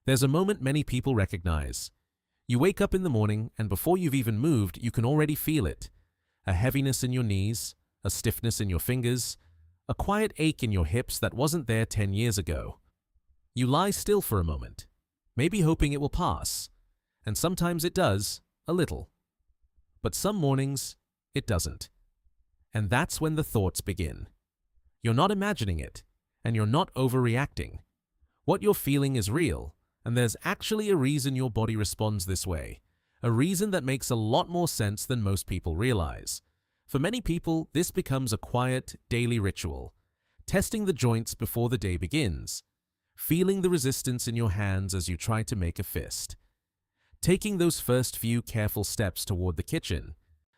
There's a moment many people recognize. You wake up in the morning and before you've even moved, you can already feel it. A heaviness in your knees, a stiffness in your fingers, a quiet ache in your hips that wasn't there 10 years ago. You lie still for a moment, maybe hoping it will pass. And sometimes it does, a little. But some mornings, it doesn't. And that's when the thoughts begin. You're not imagining it, and you're not overreacting. What you're feeling is real, and there's actually a reason your body responds this way. A reason that makes a lot more sense than most people realize. For many people, this becomes a quiet, daily ritual. Testing the joints before the day begins. Feeling the resistance in your hands as you try to make a fist. Taking those first few careful steps toward the kitchen.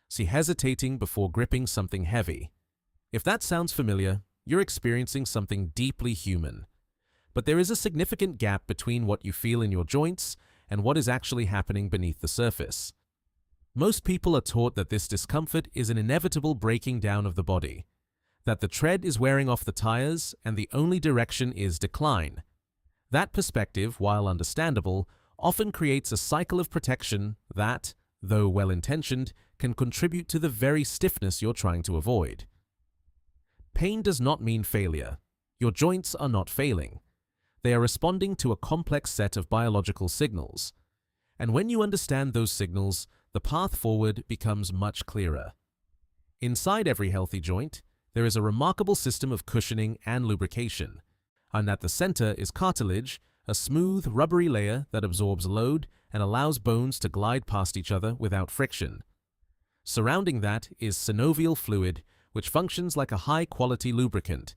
See, hesitating before gripping something heavy. If that sounds familiar, you're experiencing something deeply human. But there is a significant gap between what you feel in your joints and what is actually happening beneath the surface. Most people are taught that this discomfort is an inevitable breaking down of the body, that the tread is wearing off the tires and the only direction is decline. That perspective, while understandable, often creates a cycle of protection that, though well-intentioned, can contribute to the very stiffness you're trying to avoid. Pain does not mean failure. Your joints are not failing. They are responding to a complex set of biological signals. And when you understand those signals, the path forward becomes much clearer. Inside every healthy joint, there is a remarkable system of cushioning and lubrication. And at the center is cartilage, a smooth, rubbery layer that absorbs load and allows bones to glide past each other without friction. Surrounding that is synovial fluid, which functions like a high-quality lubricant.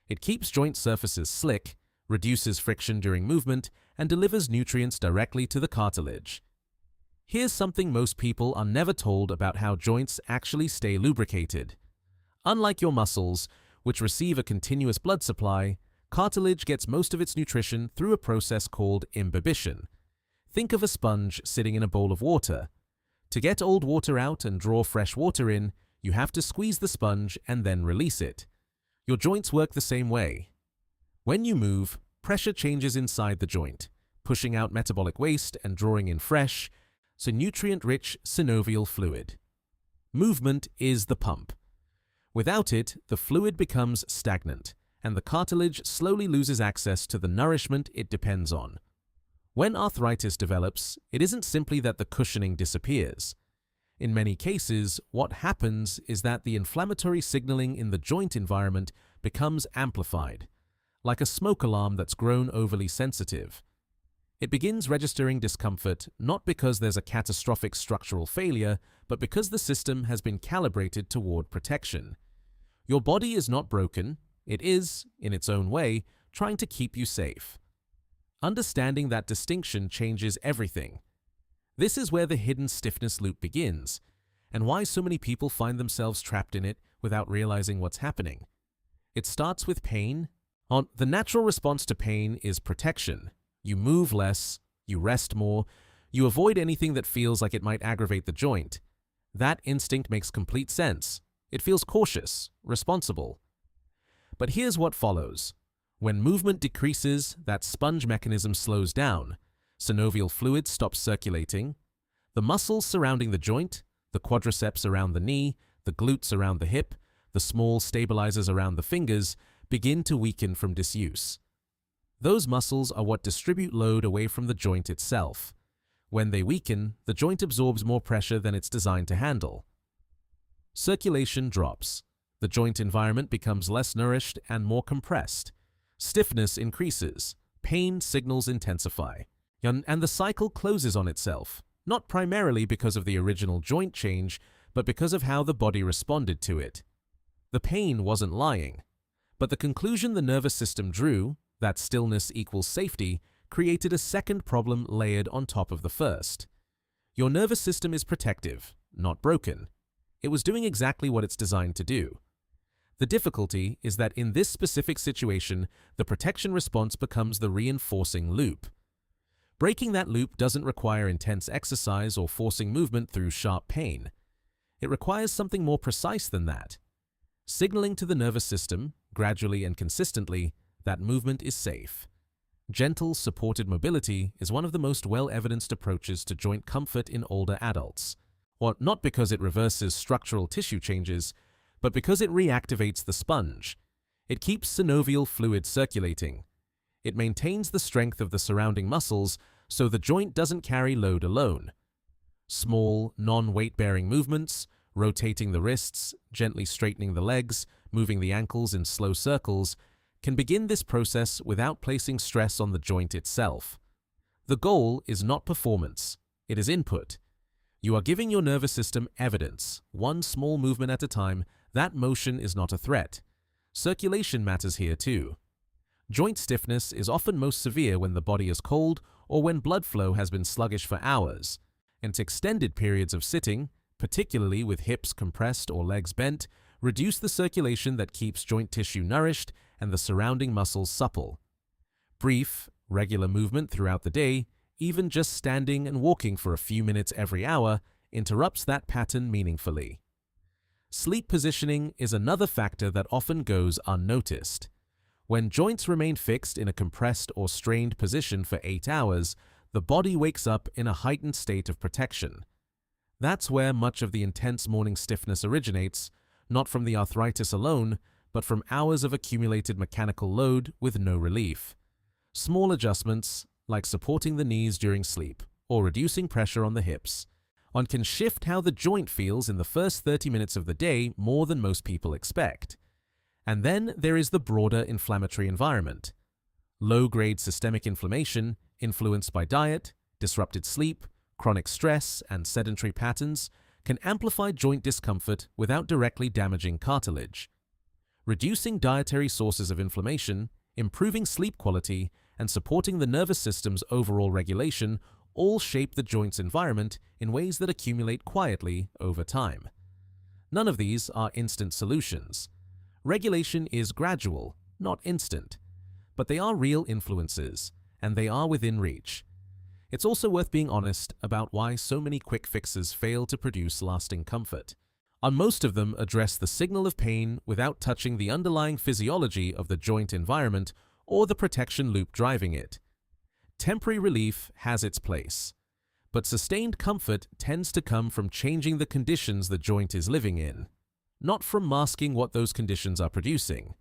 It keeps joint surfaces slick, reduces friction during movement, and delivers nutrients directly to the cartilage. Here's something most people are never told about how joints actually stay lubricated. Unlike your muscles, which receive a continuous blood supply, cartilage gets most of its nutrition through a process called imbibition. Think of a sponge sitting in a bowl of water. To get old water out and draw fresh water in, you have to squeeze the sponge and then release it. Your joints work the same way. When you move, pressure changes inside the joint, pushing out metabolic waste and drawing in fresh, so nutrient-rich synovial fluid. Movement is the pump. Without it, the fluid becomes stagnant, and the cartilage slowly loses access to the nourishment it depends on. When arthritis develops, it isn't simply that the cushioning disappears. In many cases, what happens is that the inflammatory signaling in the joint environment becomes amplified, like a smoke alarm that's grown overly sensitive. It begins registering discomfort not because there's a catastrophic structural failure, but because the system has been calibrated toward protection. Your body is not broken, it is, in its own way, trying to keep you safe. Understanding that distinction changes everything. This is where the hidden stiffness loop begins, and why so many people find themselves trapped in it without realizing what's happening. It starts with pain. The natural response to pain is protection. You move less, you rest more, you avoid anything that feels like it might aggravate the joint. That instinct makes complete sense. It feels cautious, responsible. But here's what follows. When movement decreases, that sponge mechanism slows down. Synovial fluid stops circulating. The muscles surrounding the joint, the quadriceps around the knee, the glutes around the hip, the small stabilizers around the fingers, begin to weaken from disuse. Those muscles are what distribute load away from the joint itself. When they weaken, the joint absorbs more pressure than it's designed to handle. Circulation drops. The joint environment becomes less nourished and more compressed. Stiffness increases. Pain signals intensify. And the cycle closes on itself, not primarily because of the original joint change, but because of how the body responded to it. The pain wasn't lying. But the conclusion the nervous system drew, that stillness equals safety, created a second problem layered on top of the first. Your nervous system is protective, not broken. It was doing exactly what it's designed to do. The difficulty is that in this specific situation, the protection response becomes the reinforcing loop. Breaking that loop doesn't require intense exercise or forcing movement through sharp pain. It requires something more precise than that. Signaling to the nervous system, gradually and consistently, that movement is safe. Gentle, supported mobility is one of the most well-evidenced approaches to joint comfort in older adults. Well, not because it reverses structural tissue changes, but because it reactivates the sponge. It keeps synovial fluid circulating. It maintains the strength of the surrounding muscles so the joint doesn't carry load alone. Small, non-weight-bearing movements, rotating the wrists, gently straightening the legs, moving the ankles in slow circles, can begin this process without placing stress on the joint itself. The goal is not performance, it is input. You are giving your nervous system evidence, one small movement at a time, that motion is not a threat. Circulation matters here too. Joint stiffness is often most severe when the body is cold or when blood flow has been sluggish for hours. And extended periods of sitting, particularly with hips compressed or legs bent, reduce the circulation that keeps joint tissue nourished and the surrounding muscles supple. Brief, regular movement throughout the day, even just standing and walking for a few minutes every hour, interrupts that pattern meaningfully. Sleep positioning is another factor that often goes unnoticed. When joints remain fixed in a compressed or strained position for 8 hours, the body wakes up in a heightened state of protection. That's where much of the intense morning stiffness originates, not from the arthritis alone, but from hours of accumulated mechanical load with no relief. Small adjustments, like supporting the knees during sleep or reducing pressure on the hips, can shift how the joint feels in the first 30 minutes of the day more than most people expect. And then there is the broader inflammatory environment. Low-grade systemic inflammation, influenced by diet, disrupted sleep, chronic stress, and sedentary patterns, can amplify joint discomfort without directly damaging cartilage. Reducing dietary sources of inflammation, improving sleep quality, and supporting the nervous system's overall regulation all shape the joint's environment in ways that accumulate quietly over time. None of these are instant solutions. Regulation is gradual, not instant, but they are real influences, and they are within reach. It's also worth being honest about why so many quick fixes fail to produce lasting comfort. Most of them address the signal of pain without touching the underlying physiology of the joint environment or the protection loop driving it. Temporary relief has its place, but sustained comfort tends to come from changing the conditions the joint is living in, not from masking what those conditions are producing.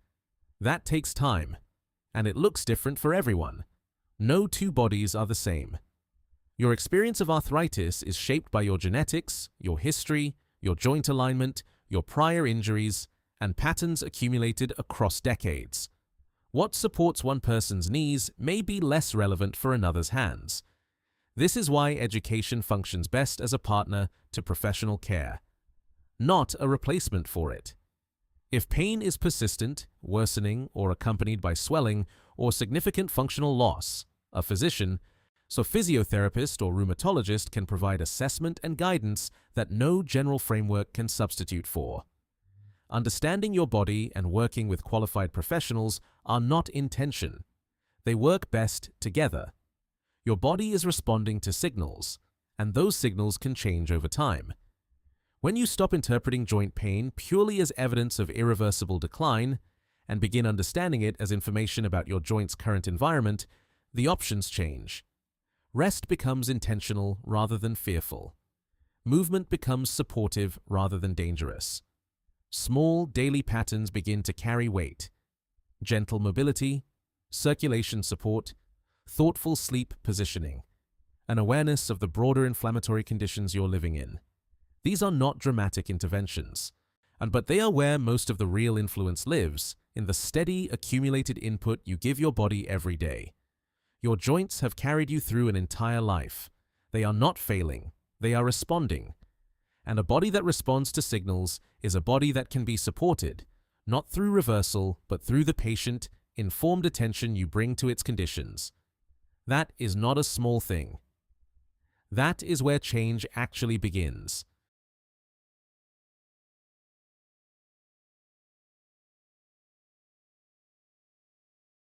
That takes time, and it looks different for everyone. No two bodies are the same. Your experience of arthritis is shaped by your genetics, your history, your joint alignment, your prior injuries, and patterns accumulated across decades. What supports one person's knees may be less relevant for another's hands. This is why education functions best as a partner to professional care, not a replacement for it. If pain is persistent, worsening, or accompanied by swelling or significant functional loss, a physician, so physiotherapist or rheumatologist can provide assessment and guidance that no general framework can substitute for. Understanding your body and working with qualified professionals are not in tension. They work best together. Your body is responding to signals, and those signals can change over time. When you stop interpreting joint pain purely as evidence of irreversible decline and begin understanding it as information about your joint's current environment, the options change. Rest becomes intentional rather than fearful. Movement becomes supportive rather than dangerous. Small daily patterns begin to carry weight. Gentle mobility, circulation support, thoughtful sleep positioning, an awareness of the broader inflammatory conditions you're living in. These are not dramatic interventions, but they are where most of the real influence lives, in the steady, accumulated input you give your body every day. Your joints have carried you through an entire life. They are not failing, they are responding. And a body that responds to signals is a body that can be supported, not through reversal, but through the patient, informed attention you bring to its conditions. That is not a small thing. That is where change actually begins.